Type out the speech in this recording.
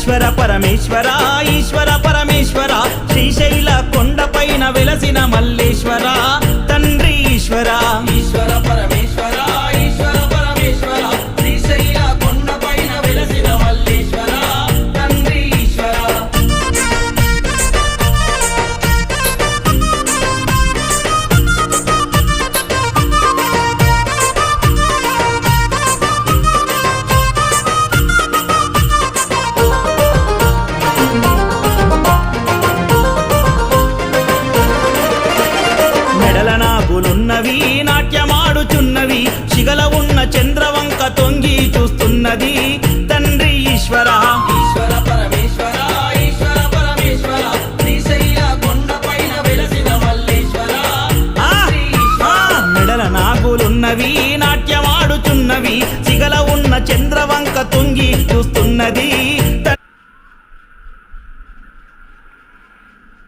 ఈశ్వర పరమేశ్వర ఈశ్వర పరమేశ్వర శ్రీశైల కొండపైన వెలసిన మల్లేశ్వర తండ్రి ఈశ్వర ఈశ్వర పరమేశ్వర ఈశ్వర పరమేశ్వర శ్రీశైల కొండపైన వెలసిన మల్లేశ్వర తండ్రి ఈశ్వర మెడల నాగులున్నవి నాట్యమాడుచున్నవి శిగల ఉన్న చంద్రవంక తొంగి చూస్తున్నది తండ్రి ఈశ్వర ఈశ్వర పరమేశ్వర ఈశ్వర పరమేశ్వర శ్రీశైల కొండపైన వెలసిన మల్లేశ్వర తండ్రి ఈశ్వర మెడల నాగులున్నవి నాట్యమాడుచున్నవి శిగల ఉన్న చంద్ర